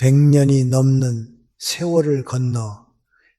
100년이 넘는 세월을 건너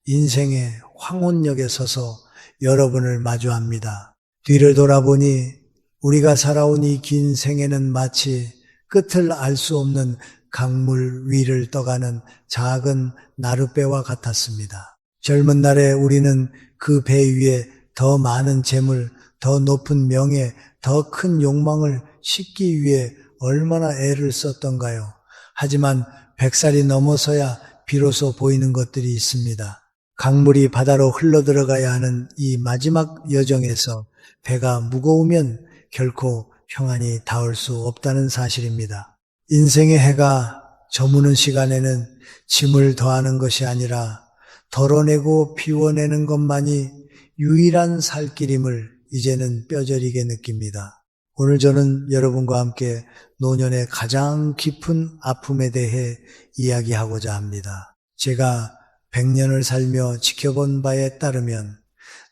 인생의 황혼역에 서서 여러분을 마주합니다. 뒤를 돌아보니 우리가 살아온 이 긴 생애는 마치 끝을 알 수 없는 강물 위를 떠가는 작은 나룻배와 같았습니다. 젊은 날에 우리는 그 배 위에 더 많은 재물, 더 높은 명예, 더 큰 욕망을 싣기 위해 얼마나 애를 썼던가요? 하지만 100살이 넘어서야 비로소 보이는 것들이 있습니다. 강물이 바다로 흘러들어가야 하는 이 마지막 여정에서 배가 무거우면 결코 평안히 닿을 수 없다는 사실입니다. 인생의 해가 저무는 시간에는 짐을 더하는 것이 아니라 덜어내고 비워내는 것만이 유일한 살 길임을 이제는 뼈저리게 느낍니다. 오늘 저는 여러분과 함께 노년의 가장 깊은 아픔에 대해 이야기하고자 합니다. 제가 100년을 살며 지켜본 바에 따르면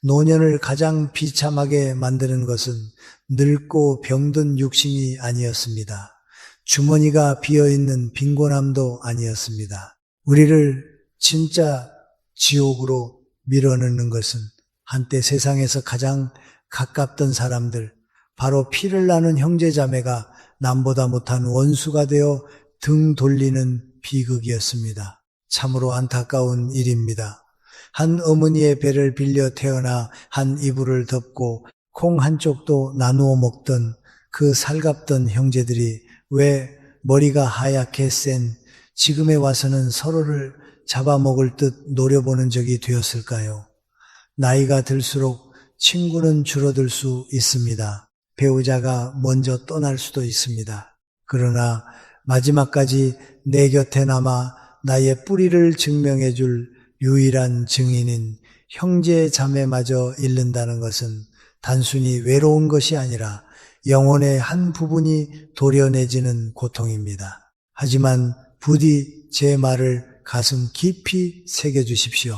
노년을 가장 비참하게 만드는 것은 늙고 병든 육신이 아니었습니다. 주머니가 비어있는 빈곤함도 아니었습니다. 우리를 진짜 지옥으로 밀어넣는 것은 한때 세상에서 가장 가깝던 사람들, 바로 피를 나눈 형제자매가 남보다 못한 원수가 되어 등 돌리는 비극이었습니다. 참으로 안타까운 일입니다. 한 어머니의 배를 빌려 태어나 한 이불을 덮고 콩 한쪽도 나누어 먹던 그 살갑던 형제들이 왜 머리가 하얗게 센 지금에 와서는 서로를 잡아먹을 듯 노려보는 적이 되었을까요? 나이가 들수록 친구는 줄어들 수 있습니다. 배우자가 먼저 떠날 수도 있습니다. 그러나 마지막까지 내 곁에 남아 나의 뿌리를 증명해 줄 유일한 증인인 형제 자매마저 잃는다는 것은 단순히 외로운 것이 아니라 영혼의 한 부분이 도려내지는 고통입니다. 하지만 부디 제 말을 가슴 깊이 새겨주십시오.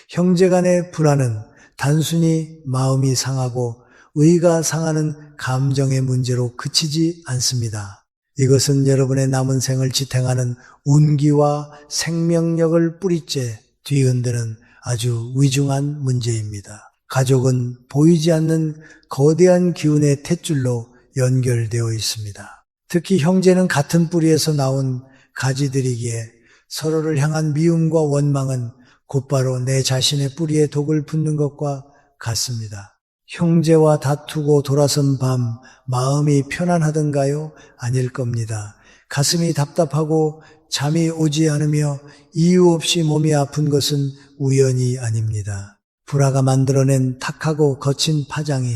형제 간의 불화는 단순히 마음이 상하고 의가 상하는 감정의 문제로 그치지 않습니다. 이것은 여러분의 남은 생을 지탱하는 운기와 생명력을 뿌리째 뒤흔드는 아주 위중한 문제입니다. 가족은 보이지 않는 거대한 기운의 탯줄로 연결되어 있습니다. 특히 형제는 같은 뿌리에서 나온 가지들이기에 서로를 향한 미움과 원망은 곧바로 내 자신의 뿌리에 독을 붓는 것과 같습니다. 형제와 다투고 돌아선 밤 마음이 편안하던가요? 아닐 겁니다. 가슴이 답답하고 잠이 오지 않으며 이유 없이 몸이 아픈 것은 우연이 아닙니다. 불화가 만들어낸 탁하고 거친 파장이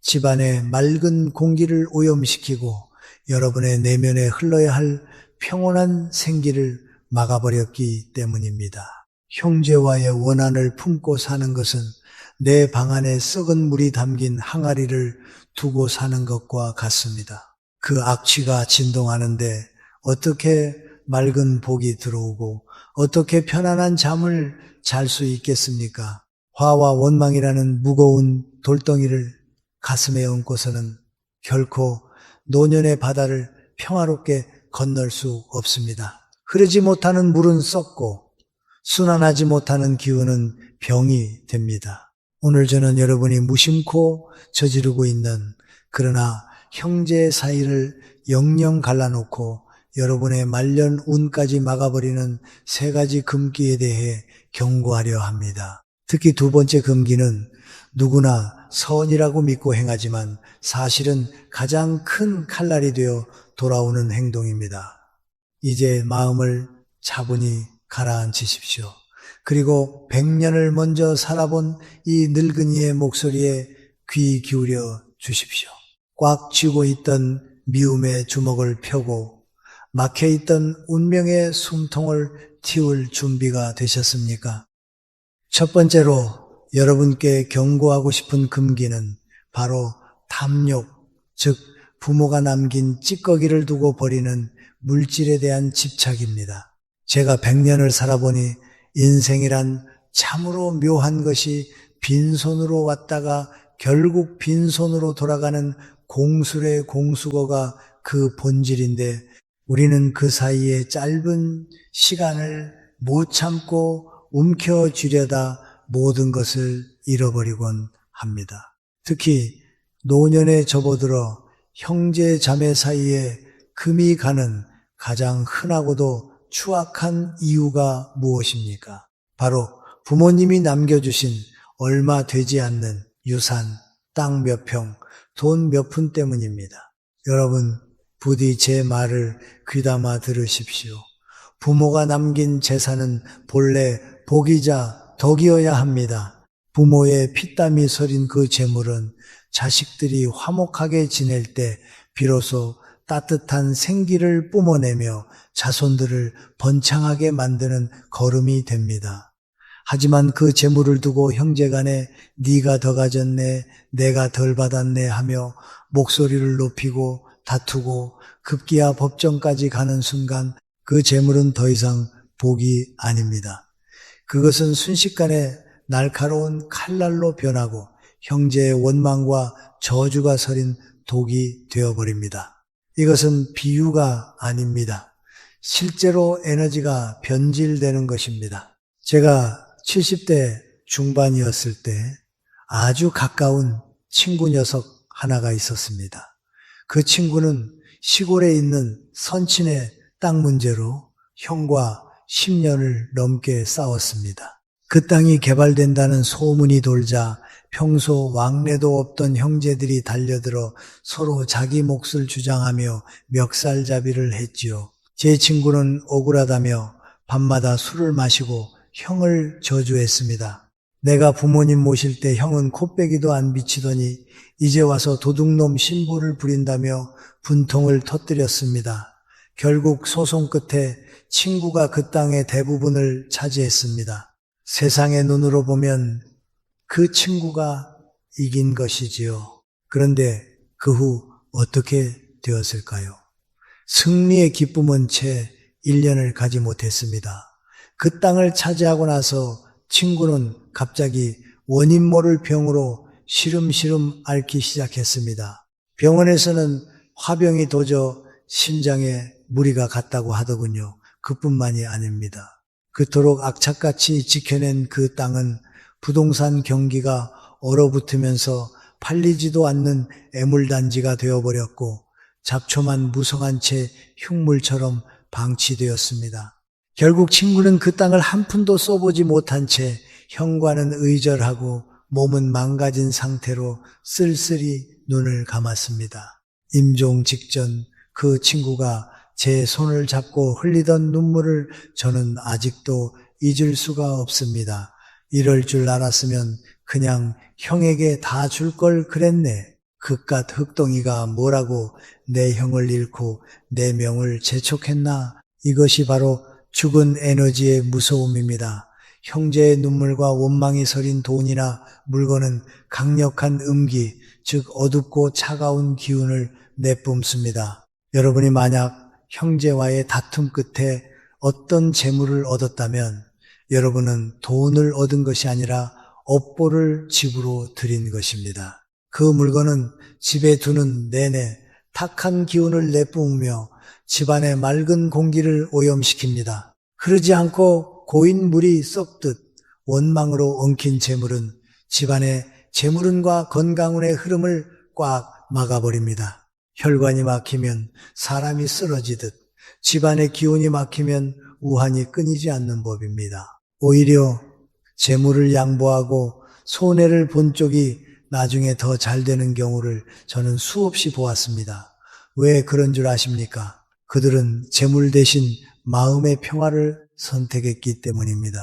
집안의 맑은 공기를 오염시키고 여러분의 내면에 흘러야 할 평온한 생기를 막아버렸기 때문입니다. 형제와의 원한을 품고 사는 것은 내 방 안에 썩은 물이 담긴 항아리를 두고 사는 것과 같습니다. 그 악취가 진동하는데 어떻게 맑은 복이 들어오고 어떻게 편안한 잠을 잘 수 있겠습니까? 화와 원망이라는 무거운 돌덩이를 가슴에 얹고서는 결코 노년의 바다를 평화롭게 건널 수 없습니다. 흐르지 못하는 물은 썩고 순환하지 못하는 기운은 병이 됩니다. 오늘 저는 여러분이 무심코 저지르고 있는 그러나 형제 사이를 영영 갈라놓고 여러분의 말년 운까지 막아버리는 3가지 금기에 대해 경고하려 합니다. 특히 2번째 금기는 누구나 선이라고 믿고 행하지만 사실은 가장 큰 칼날이 되어 돌아오는 행동입니다. 이제 마음을 차분히 가라앉히십시오. 그리고 100년을 먼저 살아본 이 늙은이의 목소리에 귀 기울여 주십시오. 꽉 쥐고 있던 미움의 주먹을 펴고 막혀있던 운명의 숨통을 틔울 준비가 되셨습니까? 첫 번째로 여러분께 경고하고 싶은 금기는 바로 탐욕, 즉 부모가 남긴 찌꺼기를 두고 버리는 물질에 대한 집착입니다. 제가 100년을 살아보니 인생이란 참으로 묘한 것이 빈손으로 왔다가 결국 빈손으로 돌아가는 공술의 공수거가 그 본질인데 우리는 그 사이에 짧은 시간을 못 참고 움켜쥐려다 모든 것을 잃어버리곤 합니다. 특히 노년에 접어들어 형제 자매 사이에 금이 가는 가장 흔하고도 추악한 이유가 무엇입니까? 바로 부모님이 남겨주신 얼마 되지 않는 유산, 땅 몇 평, 돈 몇 푼 때문입니다. 여러분, 부디 제 말을 귀담아 들으십시오. 부모가 남긴 재산은 본래 복이자 덕이어야 합니다. 부모의 피땀이 서린 그 재물은 자식들이 화목하게 지낼 때 비로소 따뜻한 생기를 뿜어내며 자손들을 번창하게 만드는 거름이 됩니다. 하지만 그 재물을 두고 형제간에 네가 더 가졌네, 내가 덜 받았네 하며 목소리를 높이고 다투고 급기야 법정까지 가는 순간 그 재물은 더 이상 복이 아닙니다. 그것은 순식간에 날카로운 칼날로 변하고 형제의 원망과 저주가 서린 독이 되어버립니다. 이것은 비유가 아닙니다. 실제로 에너지가 변질되는 것입니다. 제가 70대 중반이었을 때 아주 가까운 친구 녀석 하나가 있었습니다. 그 친구는 시골에 있는 선친의 땅 문제로 형과 10년을 넘게 싸웠습니다. 그 땅이 개발된다는 소문이 돌자 평소 왕래도 없던 형제들이 달려들어 서로 자기 몫을 주장하며 멱살잡이를 했지요. 제 친구는 억울하다며 밤마다 술을 마시고 형을 저주했습니다. 내가 부모님 모실 때 형은 코빼기도 안 비치더니 이제 와서 도둑놈 신보를 부린다며 분통을 터뜨렸습니다. 결국 소송 끝에 친구가 그 땅의 대부분을 차지했습니다. 세상의 눈으로 보면 그 친구가 이긴 것이지요. 그런데 그 후 어떻게 되었을까요? 승리의 기쁨은 채 1년을 가지 못했습니다. 그 땅을 차지하고 나서 친구는 갑자기 원인 모를 병으로 시름시름 앓기 시작했습니다. 병원에서는 화병이 도져 심장에 무리가 갔다고 하더군요. 그뿐만이 아닙니다. 그토록 악착같이 지켜낸 그 땅은 부동산 경기가 얼어붙으면서 팔리지도 않는 애물단지가 되어버렸고 잡초만 무성한 채 흉물처럼 방치되었습니다. 결국 친구는 그 땅을 한 푼도 써보지 못한 채 형과는 의절하고 몸은 망가진 상태로 쓸쓸히 눈을 감았습니다. 임종 직전 그 친구가 제 손을 잡고 흘리던 눈물을 저는 아직도 잊을 수가 없습니다. 이럴 줄 알았으면 그냥 형에게 다 줄 걸 그랬네. 그깟 흙덩이가 뭐라고 내 형을 잃고 내 명을 재촉했나. 이것이 바로 죽은 에너지의 무서움입니다. 형제의 눈물과 원망이 서린 돈이나 물건은 강력한 음기, 즉 어둡고 차가운 기운을 내뿜습니다. 여러분이 만약 형제와의 다툼 끝에 어떤 재물을 얻었다면 여러분은 돈을 얻은 것이 아니라 업보를 집으로 들인 것입니다. 그 물건은 집에 두는 내내 탁한 기운을 내뿜으며 집안의 맑은 공기를 오염시킵니다. 흐르지 않고 고인 물이 썩듯 원망으로 엉킨 재물은 집안의 재물운과 건강운의 흐름을 꽉 막아버립니다. 혈관이 막히면 사람이 쓰러지듯 집안의 기운이 막히면 우환이 끊이지 않는 법입니다. 오히려 재물을 양보하고 손해를 본 쪽이 나중에 더 잘 되는 경우를 저는 수없이 보았습니다. 왜 그런 줄 아십니까? 그들은 재물 대신 마음의 평화를 선택했기 때문입니다.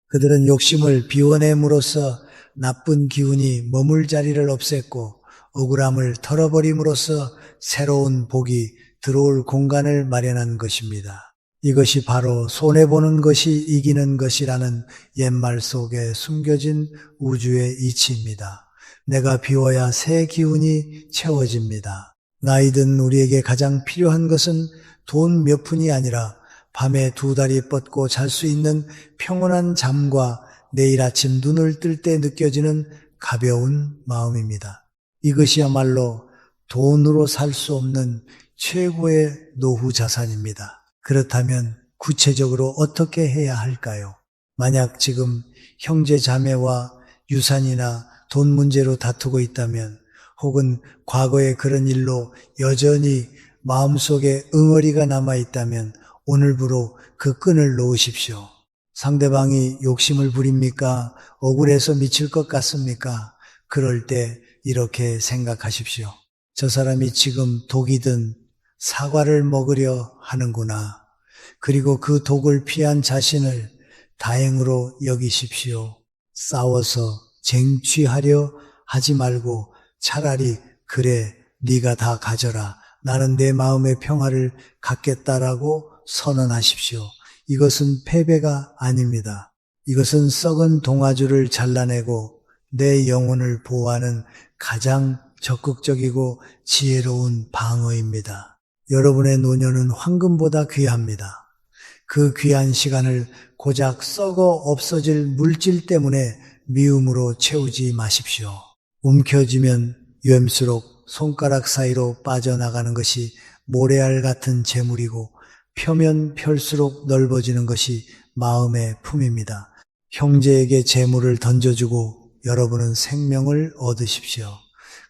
그들은 욕심을 비워냄으로써 나쁜 기운이 머물 자리를 없앴고 억울함을 털어버림으로써 새로운 복이 들어올 공간을 마련한 것입니다. 이것이 바로 손해보는 것이 이기는 것이라는 옛말 속에 숨겨진 우주의 이치입니다. 내가 비워야 새 기운이 채워집니다. 나이든 우리에게 가장 필요한 것은 돈 몇 푼이 아니라 밤에 두 다리 뻗고 잘 수 있는 평온한 잠과 내일 아침 눈을 뜰 때 느껴지는 가벼운 마음입니다. 이것이야말로 돈으로 살 수 없는 최고의 노후 자산입니다. 그렇다면 구체적으로 어떻게 해야 할까요? 만약 지금 형제 자매와 유산이나 돈 문제로 다투고 있다면, 혹은 과거의 그런 일로 여전히 마음속에 응어리가 남아있다면 오늘부로 그 끈을 놓으십시오. 상대방이 욕심을 부립니까? 억울해서 미칠 것 같습니까? 그럴 때 이렇게 생각하십시오. 저 사람이 지금 독이 든 사과를 먹으려 하는구나. 그리고 그 독을 피한 자신을 다행으로 여기십시오. 싸워서 쟁취하려 하지 말고 차라리 그래, 네가 다 가져라. 나는 내 마음의 평화를 갖겠다라고 선언하십시오. 이것은 패배가 아닙니다. 이것은 썩은 동아줄을 잘라내고 내 영혼을 보호하는 가장 적극적이고 지혜로운 방어입니다. 여러분의 노년은 황금보다 귀합니다. 그 귀한 시간을 고작 썩어 없어질 물질 때문에 미움으로 채우지 마십시오. 움켜쥐면 옘수록 손가락 사이로 빠져나가는 것이 모래알 같은 재물이고, 펴면 펼수록 넓어지는 것이 마음의 품입니다. 형제에게 재물을 던져주고 여러분은 생명을 얻으십시오.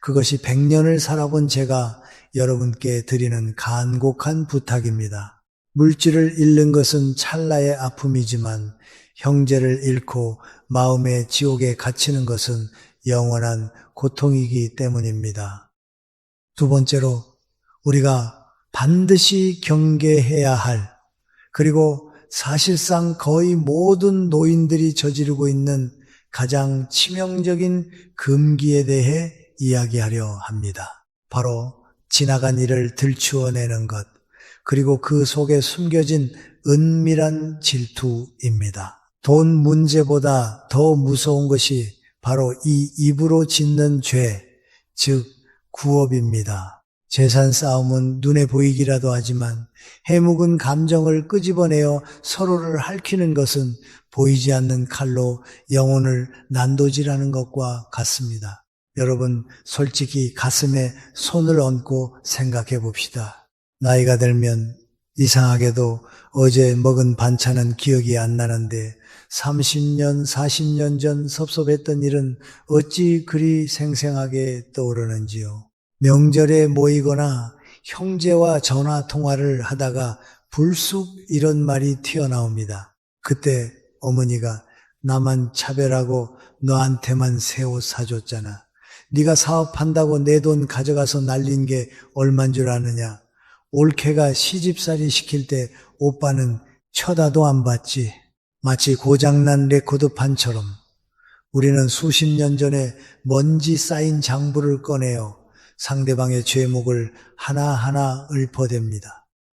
그것이 100년을 살아본 제가 여러분께 드리는 간곡한 부탁입니다. 물질을 잃는 것은 찰나의 아픔이지만 형제를 잃고 마음의 지옥에 갇히는 것은 영원한 고통이기 때문입니다. 두 번째로, 우리가 반드시 경계해야 할, 그리고 사실상 거의 모든 노인들이 저지르고 있는 가장 치명적인 금기에 대해 이야기하려 합니다. 바로 지나간 일을 들추어내는 것, 그리고 그 속에 숨겨진 은밀한 질투입니다. 돈 문제보다 더 무서운 것이 바로 이 입으로 짓는 죄, 즉 구업입니다. 재산 싸움은 눈에 보이기라도 하지만 해묵은 감정을 끄집어내어 서로를 핥히는 것은 보이지 않는 칼로 영혼을 난도질하는 것과 같습니다. 여러분, 솔직히 가슴에 손을 얹고 생각해 봅시다. 나이가 들면 이상하게도 어제 먹은 반찬은 기억이 안 나는데 30년, 40년 전 섭섭했던 일은 어찌 그리 생생하게 떠오르는지요. 명절에 모이거나 형제와 전화 통화를 하다가 불쑥 이런 말이 튀어나옵니다. 그때 어머니가 나만 차별하고 너한테만 새 옷 사줬잖아. 네가 사업한다고 내 돈 가져가서 날린 게 얼만 줄 아느냐. 올케가 시집살이 시킬 때 오빠는 쳐다도 안 봤지. 마치 고장난 레코드판처럼 우리는 수십 년 전에 먼지 쌓인 장부를 꺼내어 상대방의 죄목을 하나하나 읊어댑니다.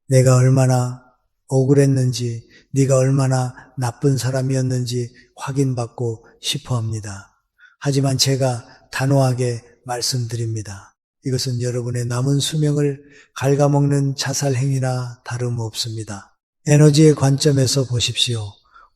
내가 얼마나 억울했는지, 네가 얼마나 나쁜 사람이었는지 확인받고 싶어합니다. 하지만 제가 단호하게 말씀드립니다. 이것은 여러분의 남은 수명을 갉아먹는 자살행위나 다름없습니다. 에너지의 관점에서 보십시오.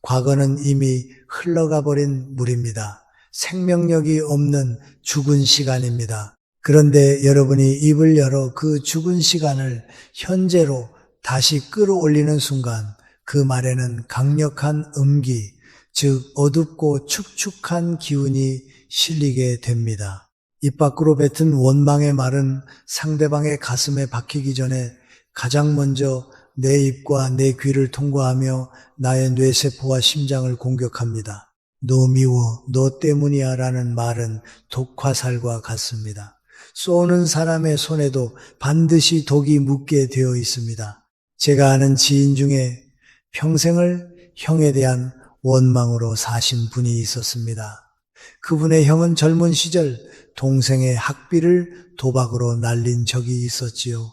과거는 이미 흘러가 버린 물입니다. 생명력이 없는 죽은 시간입니다. 그런데 여러분이 입을 열어 그 죽은 시간을 현재로 다시 끌어올리는 순간 그 말에는 강력한 음기, 즉 어둡고 축축한 기운이 실리게 됩니다. 입 밖으로 뱉은 원망의 말은 상대방의 가슴에 박히기 전에 가장 먼저 내 입과 내 귀를 통과하며 나의 뇌세포와 심장을 공격합니다. 너 미워, 너 때문이야 라는 말은 독화살과 같습니다. 쏘는 사람의 손에도 반드시 독이 묻게 되어 있습니다. 제가 아는 지인 중에 평생을 형에 대한 원망으로 사신 분이 있었습니다. 그분의 형은 젊은 시절 동생의 학비를 도박으로 날린 적이 있었지요.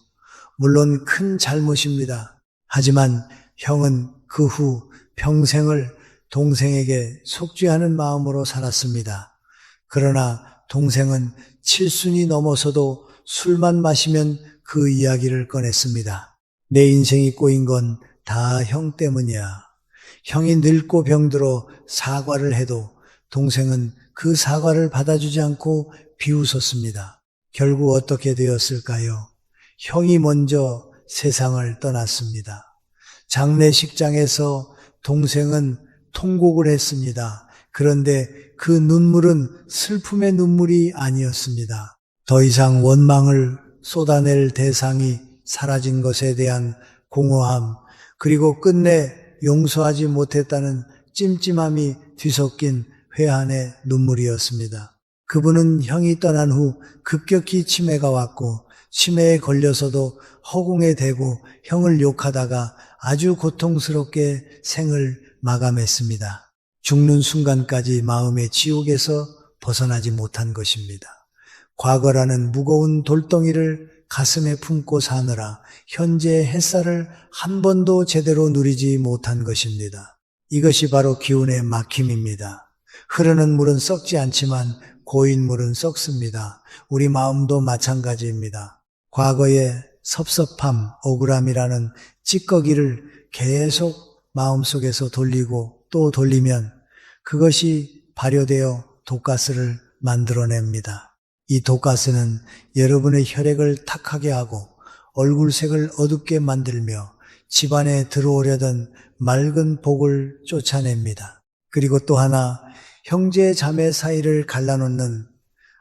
물론 큰 잘못입니다. 하지만 형은 그 후 평생을 동생에게 속죄하는 마음으로 살았습니다. 그러나 동생은 칠순이 넘어서도 술만 마시면 그 이야기를 꺼냈습니다. 내 인생이 꼬인 건 다 형 때문이야. 형이 늙고 병들어 사과를 해도 동생은 그 사과를 받아주지 않고 비웃었습니다. 결국 어떻게 되었을까요? 형이 먼저 세상을 떠났습니다. 장례식장에서 동생은 통곡을 했습니다. 그런데 그 눈물은 슬픔의 눈물이 아니었습니다. 더 이상 원망을 쏟아낼 대상이 사라진 것에 대한 공허함, 그리고 끝내 용서하지 못했다는 찜찜함이 뒤섞인 회한의 눈물이었습니다. 그분은 형이 떠난 후 급격히 치매가 왔고 치매에 걸려서도 허공에 대고 형을 욕하다가 아주 고통스럽게 생을 마감했습니다. 죽는 순간까지 마음의 지옥에서 벗어나지 못한 것입니다. 과거라는 무거운 돌덩이를 가슴에 품고 사느라 현재의 햇살을 한 번도 제대로 누리지 못한 것입니다. 이것이 바로 기운의 막힘입니다. 흐르는 물은 썩지 않지만 고인 물은 썩습니다. 우리 마음도 마찬가지입니다. 과거의 섭섭함, 억울함이라는 찌꺼기를 계속 마음속에서 돌리고 또 돌리면 그것이 발효되어 독가스를 만들어냅니다. 이 독가스는 여러분의 혈액을 탁하게 하고 얼굴색을 어둡게 만들며 집안에 들어오려던 맑은 복을 쫓아냅니다. 그리고 또 하나 형제 자매 사이를 갈라놓는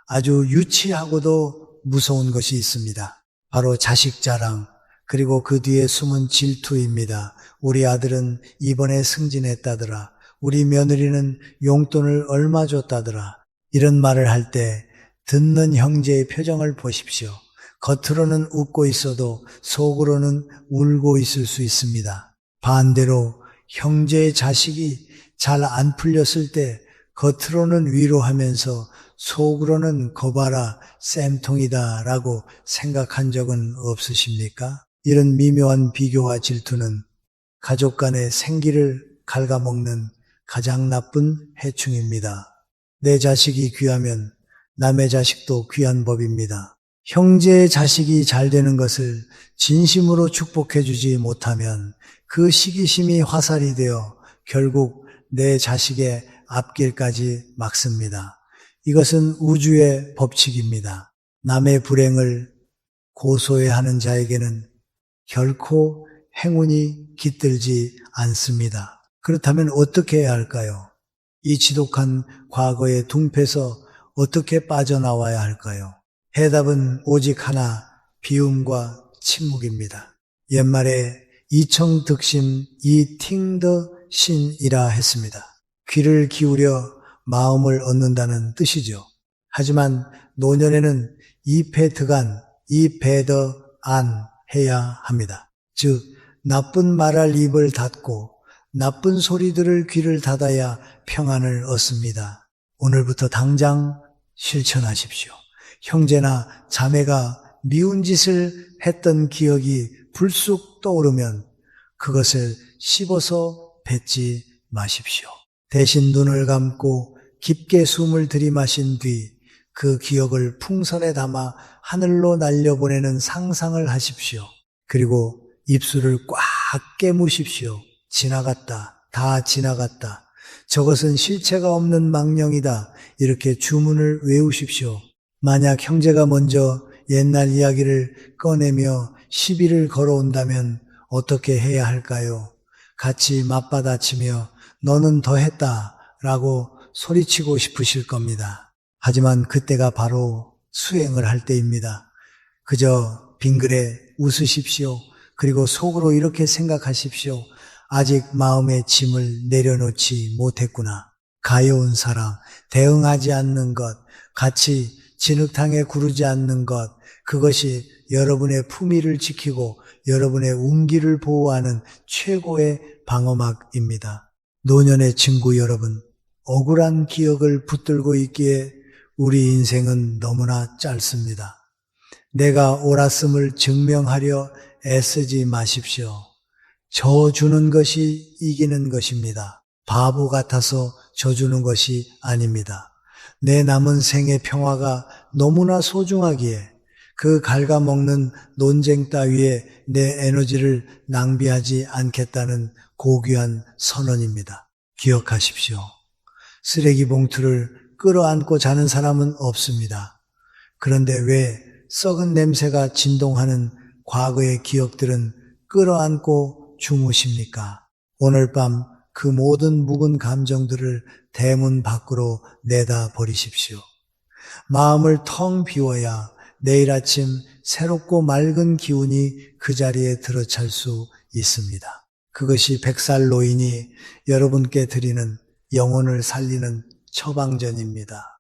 아주 유치하고도 무서운 것이 있습니다. 바로 자식 자랑, 그리고 그 뒤에 숨은 질투입니다. 우리 아들은 이번에 승진했다더라. 우리 며느리는 용돈을 얼마 줬다더라. 이런 말을 할 때 듣는 형제의 표정을 보십시오. 겉으로는 웃고 있어도 속으로는 울고 있을 수 있습니다. 반대로 형제의 자식이 잘 안 풀렸을 때 겉으로는 위로하면서 속으로는 거봐라 쌤통이다 라고 생각한 적은 없으십니까? 이런 미묘한 비교와 질투는 가족 간의 생기를 갉아먹는 가장 나쁜 해충입니다. 내 자식이 귀하면 남의 자식도 귀한 법입니다. 형제의 자식이 잘 되는 것을 진심으로 축복해 주지 못하면 그 시기심이 화살이 되어 결국 내 자식의 앞길까지 막습니다. 이것은 우주의 법칙입니다. 남의 불행을 고소해 하는 자에게는 결코 행운이 깃들지 않습니다. 그렇다면 어떻게 해야 할까요? 이 지독한 과거의 둥패에서 어떻게 빠져나와야 할까요? 해답은 오직 하나, 비움과 침묵입니다. 옛말에 이청득심 이팅더 신이라 했습니다. 귀를 기울여 마음을 얻는다는 뜻이죠. 하지만 노년에는 이패득안, 이패더안 해야 합니다. 즉 나쁜 말할 입을 닫고 나쁜 소리들을 귀를 닫아야 평안을 얻습니다. 오늘부터 당장 실천하십시오. 형제나 자매가 미운 짓을 했던 기억이 불쑥 떠오르면 그것을 씹어서 뱉지 마십시오. 대신 눈을 감고 깊게 숨을 들이마신 뒤 그 기억을 풍선에 담아 하늘로 날려보내는 상상을 하십시오. 그리고 입술을 꽉 깨무십시오. 지나갔다. 다 지나갔다. 저것은 실체가 없는 망령이다. 이렇게 주문을 외우십시오. 만약 형제가 먼저 옛날 이야기를 꺼내며 시비를 걸어온다면 어떻게 해야 할까요? 같이 맞받아치며 너는 더했다 라고 소리치고 싶으실 겁니다. 하지만 그때가 바로 수행을 할 때입니다. 그저 빙그레 웃으십시오. 그리고 속으로 이렇게 생각하십시오. 아직 마음의 짐을 내려놓지 못했구나. 가여운 사랑, 대응하지 않는 것, 같이 진흙탕에 구르지 않는 것, 그것이 여러분의 품위를 지키고 여러분의 운기를 보호하는 최고의 방어막입니다. 노년의 친구 여러분, 억울한 기억을 붙들고 있기에 우리 인생은 너무나 짧습니다. 내가 옳았음을 증명하려 애쓰지 마십시오. 져주는 것이 이기는 것입니다. 바보 같아서 져주는 것이 아닙니다. 내 남은 생의 평화가 너무나 소중하기에 그 갉아먹는 논쟁 따위에 내 에너지를 낭비하지 않겠다는 고귀한 선언입니다. 기억하십시오. 쓰레기 봉투를 끌어안고 자는 사람은 없습니다. 그런데 왜 썩은 냄새가 진동하는 과거의 기억들은 끌어안고 주무십니까? 오늘 밤 그 모든 묵은 감정들을 대문 밖으로 내다 버리십시오. 마음을 텅 비워야 내일 아침 새롭고 맑은 기운이 그 자리에 들어찰 수 있습니다. 그것이 100살 노인이 여러분께 드리는 영혼을 살리는 처방전입니다.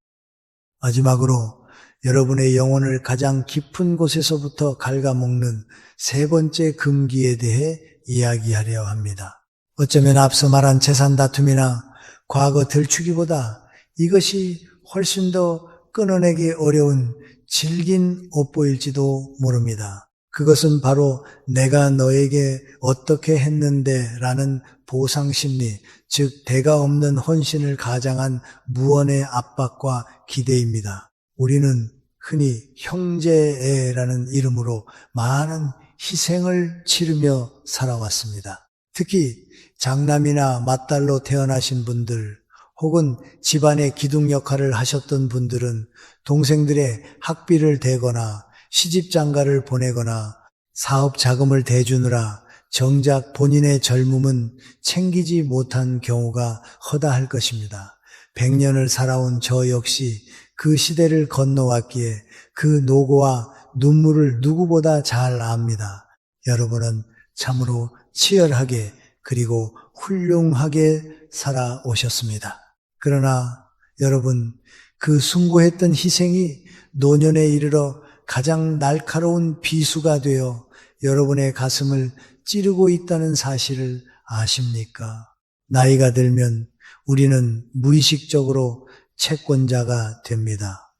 마지막으로 여러분의 영혼을 가장 깊은 곳에서부터 갉아먹는 세 번째 금기에 대해 이야기하려 합니다. 어쩌면 앞서 말한 재산 다툼이나 과거 들추기보다 이것이 훨씬 더 끊어내기 어려운 질긴 업보일지도 모릅니다. 그것은 바로 내가 너에게 어떻게 했는데 라는 보상심리, 즉 대가 없는 헌신을 가장한 무언의 압박과 기대입니다. 우리는 흔히 형제애라는 이름으로 많은 희생을 치르며 살아왔습니다. 특히 장남이나 맏딸로 태어나신 분들 혹은 집안의 기둥 역할을 하셨던 분들은 동생들의 학비를 대거나 시집장가를 보내거나 사업 자금을 대주느라 정작 본인의 젊음은 챙기지 못한 경우가 허다할 것입니다. 100년을 살아온 저 역시 그 시대를 건너왔기에 그 노고와 눈물을 누구보다 잘 압니다. 여러분은 참으로 치열하게 그리고 훌륭하게 살아오셨습니다. 그러나 여러분, 그 숭고했던 희생이 노년에 이르러 가장 날카로운 비수가 되어 여러분의 가슴을 찌르고 있다는 사실을 아십니까? 나이가 들면 우리는 무의식적으로 채권자가 됩니다.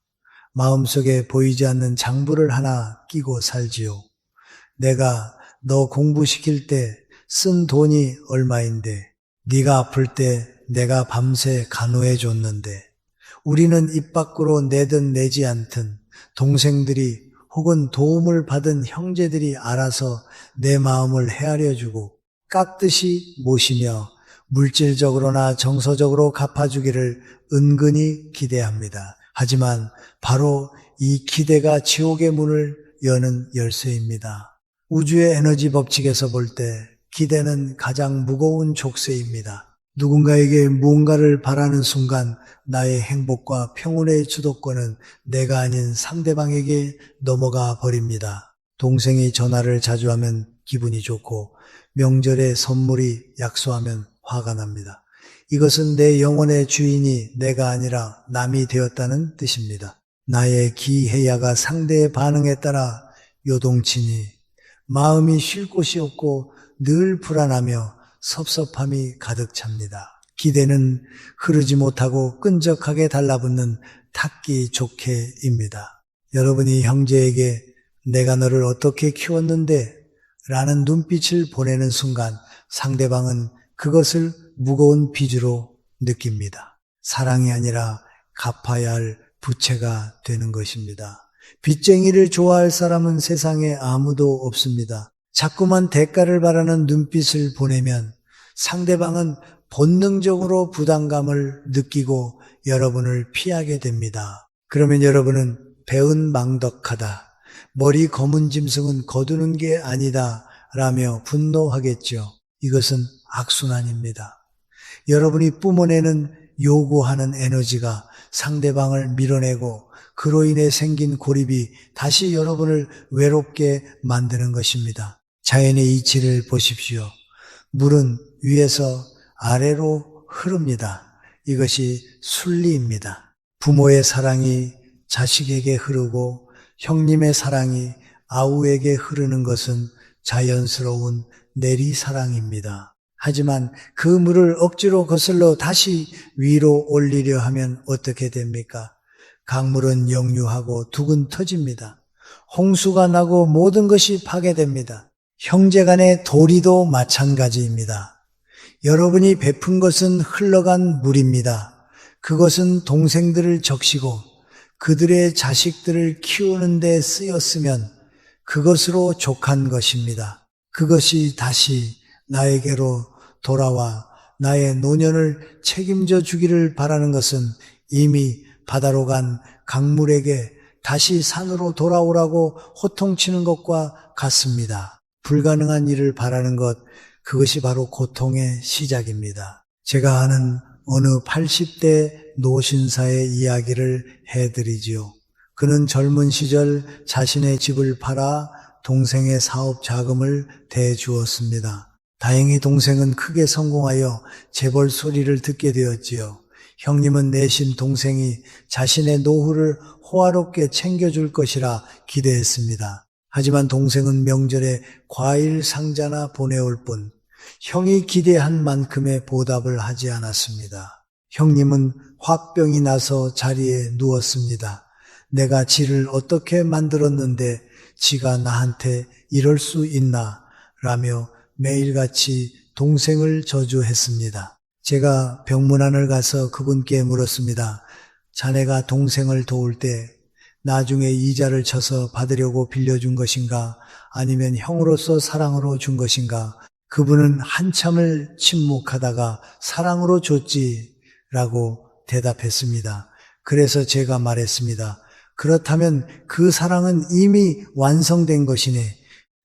마음속에 보이지 않는 장부를 하나 끼고 살지요. 내가 너 공부시킬 때 쓴 돈이 얼마인데, 네가 아플 때 내가 밤새 간호해 줬는데, 우리는 입 밖으로 내든 내지 않든 동생들이 혹은 도움을 받은 형제들이 알아서 내 마음을 헤아려주고 깍듯이 모시며 물질적으로나 정서적으로 갚아주기를 은근히 기대합니다. 하지만 바로 이 기대가 지옥의 문을 여는 열쇠입니다. 우주의 에너지 법칙에서 볼 때 기대는 가장 무거운 족쇄입니다. 누군가에게 무언가를 바라는 순간 나의 행복과 평온의 주도권은 내가 아닌 상대방에게 넘어가 버립니다. 동생이 전화를 자주 하면 기분이 좋고 명절에 선물이 약소하면 화가 납니다. 이것은 내 영혼의 주인이 내가 아니라 남이 되었다는 뜻입니다. 나의 기해야가 상대의 반응에 따라 요동치니 마음이 쉴 곳이 없고 늘 불안하며 섭섭함이 가득 찹니다. 기대는 흐르지 못하고 끈적하게 달라붙는 탁기 조개입니다. 여러분이 형제에게 내가 너를 어떻게 키웠는데 라는 눈빛을 보내는 순간 상대방은 그것을 무거운 빚으로 느낍니다. 사랑이 아니라 갚아야 할 부채가 되는 것입니다. 빚쟁이를 좋아할 사람은 세상에 아무도 없습니다. 자꾸만 대가를 바라는 눈빛을 보내면 상대방은 본능적으로 부담감을 느끼고 여러분을 피하게 됩니다. 그러면 여러분은 배은망덕하다, 머리 검은 짐승은 거두는 게 아니다 라며 분노하겠죠. 이것은 악순환입니다. 여러분이 뿜어내는 요구하는 에너지가 상대방을 밀어내고 그로 인해 생긴 고립이 다시 여러분을 외롭게 만드는 것입니다. 자연의 이치를 보십시오. 물은 위에서 아래로 흐릅니다. 이것이 순리입니다. 부모의 사랑이 자식에게 흐르고 형님의 사랑이 아우에게 흐르는 것은 자연스러운 내리사랑입니다. 하지만 그 물을 억지로 거슬러 다시 위로 올리려 하면 어떻게 됩니까? 강물은 역류하고 둑은 터집니다. 홍수가 나고 모든 것이 파괴됩니다. 형제간의 도리도 마찬가지입니다. 여러분이 베푼 것은 흘러간 물입니다. 그것은 동생들을 적시고 그들의 자식들을 키우는 데 쓰였으면 그것으로 족한 것입니다. 그것이 다시 나에게로 돌아와 나의 노년을 책임져 주기를 바라는 것은 이미 바다로 간 강물에게 다시 산으로 돌아오라고 호통치는 것과 같습니다. 불가능한 일을 바라는 것, 그것이 바로 고통의 시작입니다. 제가 아는 어느 80대 노신사의 이야기를 해드리지요. 그는 젊은 시절 자신의 집을 팔아 동생의 사업 자금을 대주었습니다. 다행히 동생은 크게 성공하여 재벌 소리를 듣게 되었지요. 형님은 내심 동생이 자신의 노후를 호화롭게 챙겨줄 것이라 기대했습니다. 하지만 동생은 명절에 과일 상자나 보내올 뿐 형이 기대한 만큼의 보답을 하지 않았습니다. 형님은 화병이 나서 자리에 누웠습니다. 내가 지를 어떻게 만들었는데 지가 나한테 이럴 수 있나 라며 매일같이 동생을 저주했습니다. 제가 병문안을 가서 그분께 물었습니다. 자네가 동생을 도울 때 나중에 이자를 쳐서 받으려고 빌려준 것인가 아니면 형으로서 사랑으로 준 것인가? 그분은 한참을 침묵하다가 사랑으로 줬지라고 대답했습니다. 그래서 제가 말했습니다. 그렇다면 그 사랑은 이미 완성된 것이네.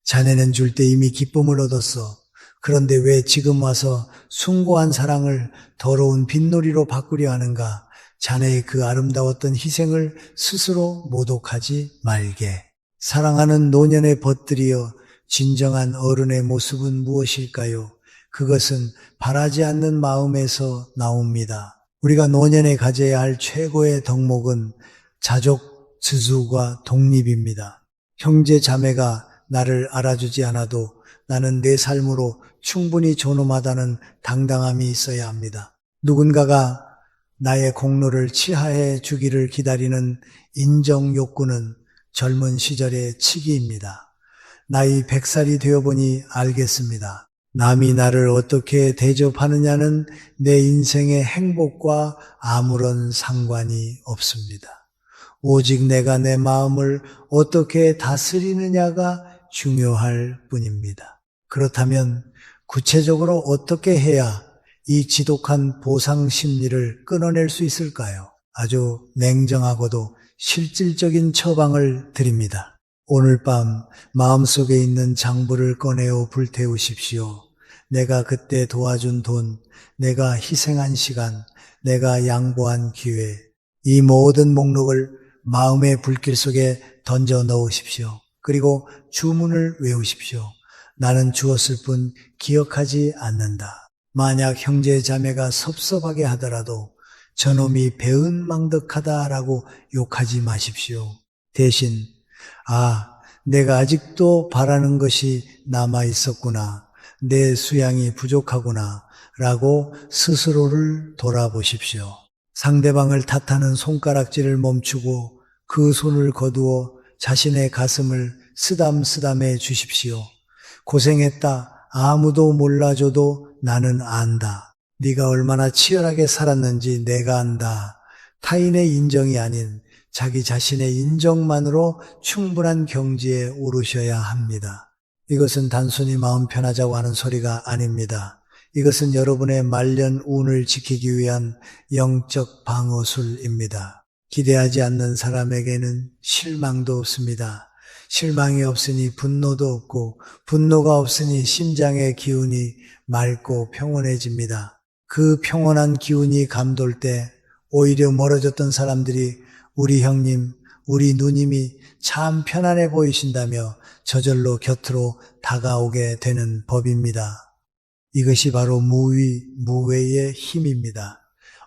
자네는 줄 때 이미 기쁨을 얻었어. 그런데 왜 지금 와서 숭고한 사랑을 더러운 빗놀이로 바꾸려 하는가? 자네의 그 아름다웠던 희생을 스스로 모독하지 말게. 사랑하는 노년에 벗들이여 진정한 어른의 모습은 무엇일까요? 그것은 바라지 않는 마음에서 나옵니다. 우리가 노년에 가져야 할 최고의 덕목은 자족 지주과 독립입니다. 형제 자매가 나를 알아주지 않아도 나는 내 삶으로 충분히 존엄하다는 당당함이 있어야 합니다. 누군가가 나의 공로를 치하해 주기를 기다리는 인정 욕구는 젊은 시절의 치기입니다. 나이 100살이 되어보니 알겠습니다. 남이 나를 어떻게 대접하느냐는 내 인생의 행복과 아무런 상관이 없습니다. 오직 내가 내 마음을 어떻게 다스리느냐가 중요할 뿐입니다. 그렇다면 구체적으로 어떻게 해야 이 지독한 보상 심리를 끊어낼 수 있을까요? 아주 냉정하고도 실질적인 처방을 드립니다. 오늘 밤 마음속에 있는 장부를 꺼내어 불태우십시오. 내가 그때 도와준 돈, 내가 희생한 시간, 내가 양보한 기회, 이 모든 목록을 마음의 불길 속에 던져 넣으십시오. 그리고 주문을 외우십시오. 나는 주었을 뿐 기억하지 않는다. 만약 형제 자매가 섭섭하게 하더라도 저놈이 배은망덕하다라고 욕하지 마십시오. 대신 내가 아직도 바라는 것이 남아 있었구나. 내 수양이 부족하구나. 라고 스스로를 돌아보십시오. 상대방을 탓하는 손가락질을 멈추고 그 손을 거두어 자신의 가슴을 쓰담쓰담해 주십시오. 고생했다. 아무도 몰라줘도 나는 안다. 네가 얼마나 치열하게 살았는지 내가 안다. 타인의 인정이 아닌 자기 자신의 인정만으로 충분한 경지에 오르셔야 합니다. 이것은 단순히 마음 편하자고 하는 소리가 아닙니다. 이것은 여러분의 말년 운을 지키기 위한 영적 방어술입니다. 기대하지 않는 사람에게는 실망도 없습니다. 실망이 없으니 분노도 없고 분노가 없으니 심장의 기운이 맑고 평온해집니다. 그 평온한 기운이 감돌 때 오히려 멀어졌던 사람들이 우리 형님, 우리 누님이 참 편안해 보이신다며 저절로 곁으로 다가오게 되는 법입니다. 이것이 바로 무외의 힘입니다.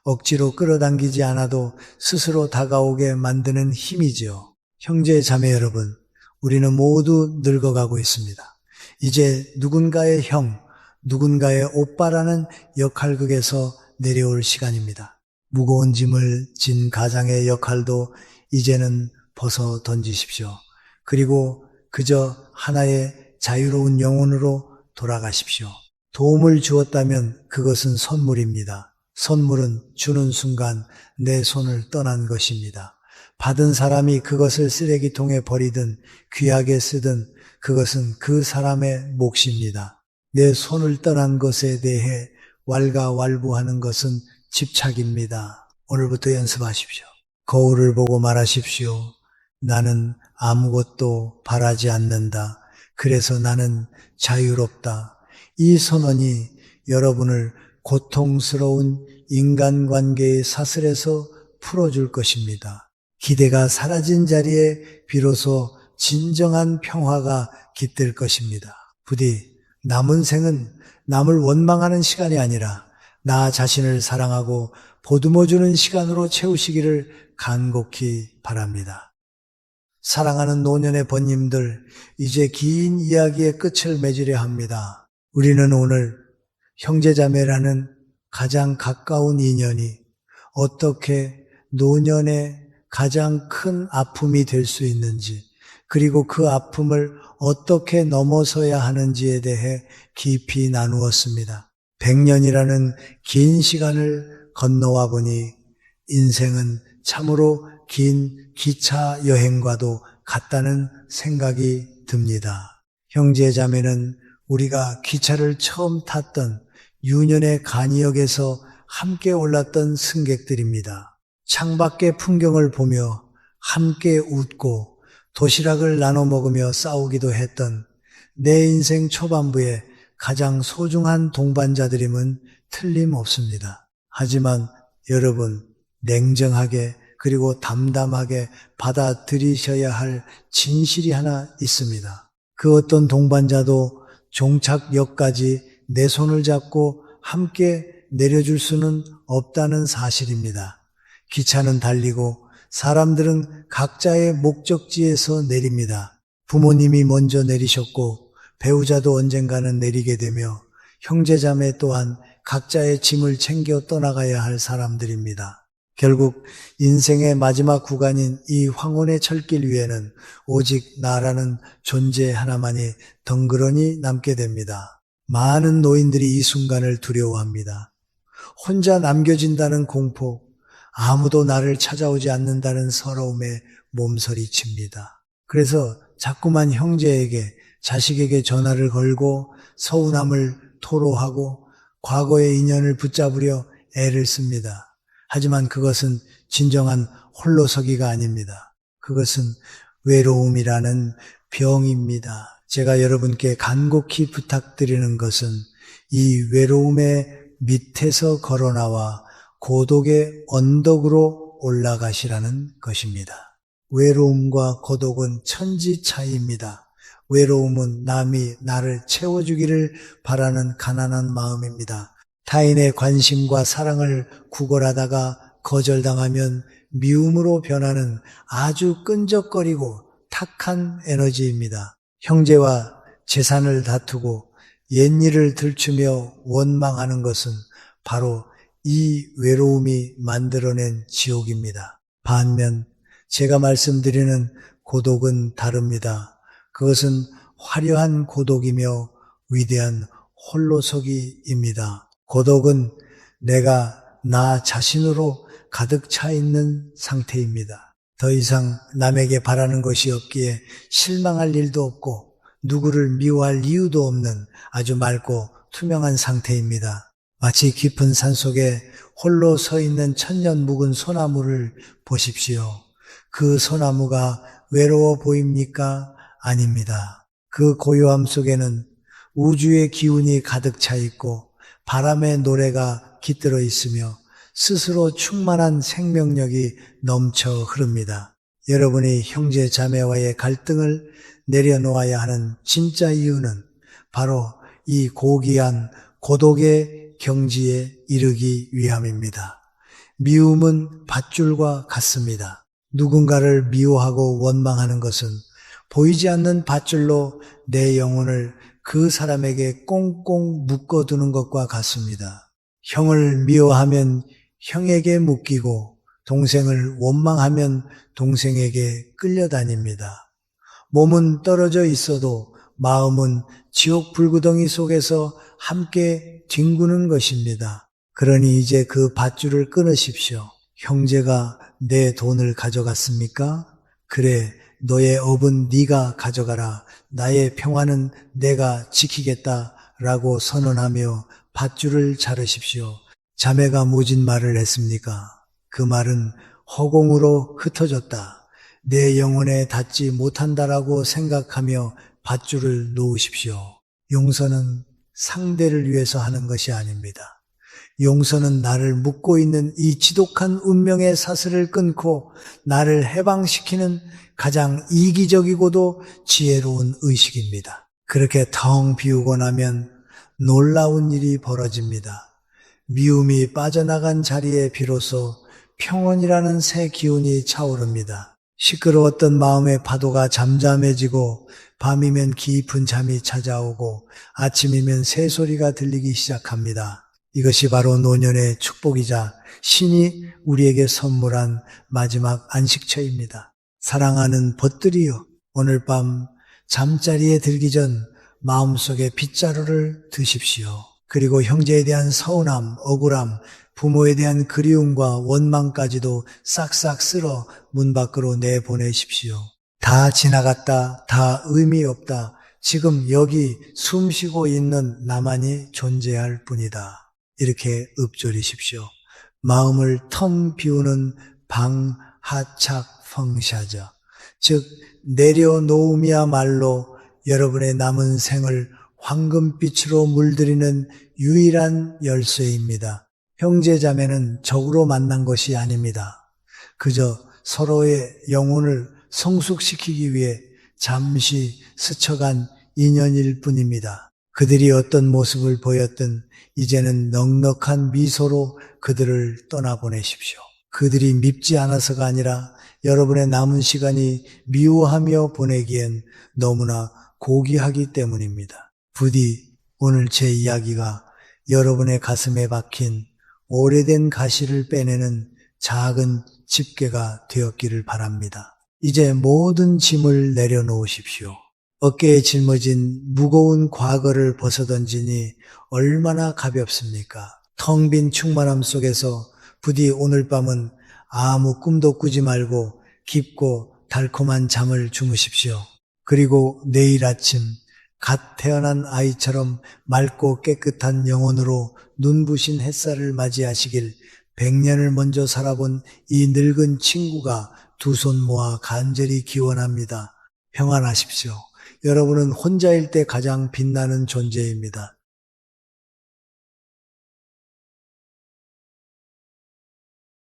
억지로 끌어당기지 않아도 스스로 다가오게 만드는 힘이죠. 형제 자매 여러분, 우리는 모두 늙어가고 있습니다. 이제 누군가의 형, 누군가의 오빠라는 역할극에서 내려올 시간입니다. 무거운 짐을 진 가장의 역할도 이제는 벗어 던지십시오. 그리고 그저 하나의 자유로운 영혼으로 돌아가십시오. 도움을 주었다면 그것은 선물입니다. 선물은 주는 순간 내 손을 떠난 것입니다. 받은 사람이 그것을 쓰레기통에 버리든 귀하게 쓰든 그것은 그 사람의 몫입니다. 내 손을 떠난 것에 대해 왈가왈부하는 것은 집착입니다. 오늘부터 연습하십시오. 거울을 보고 말하십시오. 나는 아무것도 바라지 않는다. 그래서 나는 자유롭다. 이 선언이 여러분을 고통스러운 인간관계의 사슬에서 풀어줄 것입니다. 기대가 사라진 자리에 비로소 진정한 평화가 깃들 것입니다. 부디 남은 생은 남을 원망하는 시간이 아니라 나 자신을 사랑하고 보듬어주는 시간으로 채우시기를 간곡히 바랍니다. 사랑하는 노년의 번님들, 이제 긴 이야기의 끝을 맺으려 합니다. 우리는 오늘 형제자매라는 가장 가까운 인연이 어떻게 노년의 가장 큰 아픔이 될 수 있는지, 그리고 그 아픔을 어떻게 넘어서야 하는지에 대해 깊이 나누었습니다. 100년이라는 긴 시간을 건너와 보니 인생은 참으로 긴 기차 여행과도 같다는 생각이 듭니다. 형제자매는 우리가 기차를 처음 탔던 유년의 간이역에서 함께 올랐던 승객들입니다. 창밖의 풍경을 보며 함께 웃고 도시락을 나눠 먹으며 싸우기도 했던 내 인생 초반부의 가장 소중한 동반자들임은 틀림없습니다. 하지만 여러분, 냉정하게 그리고 담담하게 받아들이셔야 할 진실이 하나 있습니다. 그 어떤 동반자도 종착역까지 내 손을 잡고 함께 내려줄 수는 없다는 사실입니다. 기차는 달리고 사람들은 각자의 목적지에서 내립니다. 부모님이 먼저 내리셨고 배우자도 언젠가는 내리게 되며 형제자매 또한 각자의 짐을 챙겨 떠나가야 할 사람들입니다. 결국 인생의 마지막 구간인 이 황혼의 철길 위에는 오직 나라는 존재 하나만이 덩그러니 남게 됩니다. 많은 노인들이 이 순간을 두려워합니다. 혼자 남겨진다는 공포, 아무도 나를 찾아오지 않는다는 서러움에 몸서리칩니다. 그래서 자꾸만 형제에게, 자식에게 전화를 걸고 서운함을 토로하고 과거의 인연을 붙잡으려 애를 씁니다. 하지만 그것은 진정한 홀로서기가 아닙니다. 그것은 외로움이라는 병입니다. 제가 여러분께 간곡히 부탁드리는 것은 이 외로움의 밑에서 걸어나와 고독의 언덕으로 올라가시라는 것입니다. 외로움과 고독은 천지 차이입니다. 외로움은 남이 나를 채워주기를 바라는 가난한 마음입니다. 타인의 관심과 사랑을 구걸하다가 거절당하면 미움으로 변하는 아주 끈적거리고 탁한 에너지입니다. 형제와 재산을 다투고 옛일을 들추며 원망하는 것은 바로 이 외로움이 만들어낸 지옥입니다. 반면 제가 말씀드리는 고독은 다릅니다. 그것은 화려한 고독이며 위대한 홀로서기입니다. 고독은 내가 나 자신으로 가득 차 있는 상태입니다. 더 이상 남에게 바라는 것이 없기에 실망할 일도 없고 누구를 미워할 이유도 없는 아주 맑고 투명한 상태입니다. 마치 깊은 산속에 홀로 서 있는 천년 묵은 소나무를 보십시오. 그 소나무가 외로워 보입니까? 아닙니다. 그 고요함 속에는 우주의 기운이 가득 차 있고 바람의 노래가 깃들어 있으며 스스로 충만한 생명력이 넘쳐 흐릅니다. 여러분이 형제 자매와의 갈등을 내려놓아야 하는 진짜 이유는 바로 이 고귀한 고독의 경지에 이르기 위함입니다. 미움은 밧줄과 같습니다. 누군가를 미워하고 원망하는 것은 보이지 않는 밧줄로 내 영혼을 그 사람에게 꽁꽁 묶어두는 것과 같습니다. 형을 미워하면 형에게 묶이고 동생을 원망하면 동생에게 끌려다닙니다. 몸은 떨어져 있어도 마음은 지옥 불구덩이 속에서 함께 뒹구는 것입니다. 그러니 이제 그 밧줄을 끊으십시오. 형제가 내 돈을 가져갔습니까? 그래, 너의 업은 네가 가져가라. 나의 평화는 내가 지키겠다라고 선언하며 밧줄을 자르십시오. 자매가 모진 말을 했습니까? 그 말은 허공으로 흩어졌다. 내 영혼에 닿지 못한다라고 생각하며 밧줄을 놓으십시오. 용서는 상대를 위해서 하는 것이 아닙니다. 용서는 나를 묶고 있는 이 지독한 운명의 사슬을 끊고 나를 해방시키는 가장 이기적이고도 지혜로운 의식입니다. 그렇게 텅 비우고 나면 놀라운 일이 벌어집니다. 미움이 빠져나간 자리에 비로소 평온이라는 새 기운이 차오릅니다. 시끄러웠던 마음의 파도가 잠잠해지고 밤이면 깊은 잠이 찾아오고 아침이면 새소리가 들리기 시작합니다. 이것이 바로 노년의 축복이자 신이 우리에게 선물한 마지막 안식처입니다. 사랑하는 벗들이여, 오늘 밤 잠자리에 들기 전 마음속에 빗자루를 드십시오. 그리고 형제에 대한 서운함, 억울함, 부모에 대한 그리움과 원망까지도 싹싹 쓸어 문 밖으로 내보내십시오. 다 지나갔다, 다 의미 없다. 지금 여기 숨 쉬고 있는 나만이 존재할 뿐이다. 이렇게 읊조리십시오. 마음을 텅 비우는 방하착 펑샤저, 즉 내려놓음이야말로 여러분의 남은 생을 황금빛으로 물들이는 유일한 열쇠입니다. 형제자매는 적으로 만난 것이 아닙니다. 그저 서로의 영혼을 성숙시키기 위해 잠시 스쳐간 인연일 뿐입니다. 그들이 어떤 모습을 보였든 이제는 넉넉한 미소로 그들을 떠나보내십시오. 그들이 밉지 않아서가 아니라 여러분의 남은 시간이 미워하며 보내기엔 너무나 고귀하기 때문입니다. 부디 오늘 제 이야기가 여러분의 가슴에 박힌 오래된 가시를 빼내는 작은 집게가 되었기를 바랍니다. 이제 모든 짐을 내려놓으십시오. 어깨에 짊어진 무거운 과거를 벗어던지니 얼마나 가볍습니까? 텅 빈 충만함 속에서 부디 오늘 밤은 아무 꿈도 꾸지 말고 깊고 달콤한 잠을 주무십시오. 그리고 내일 아침 갓 태어난 아이처럼 맑고 깨끗한 영혼으로 눈부신 햇살을 맞이하시길 100년을 먼저 살아본 이 늙은 친구가 두 손 모아 간절히 기원합니다. 평안하십시오. 여러분은 혼자일 때 가장 빛나는 존재입니다.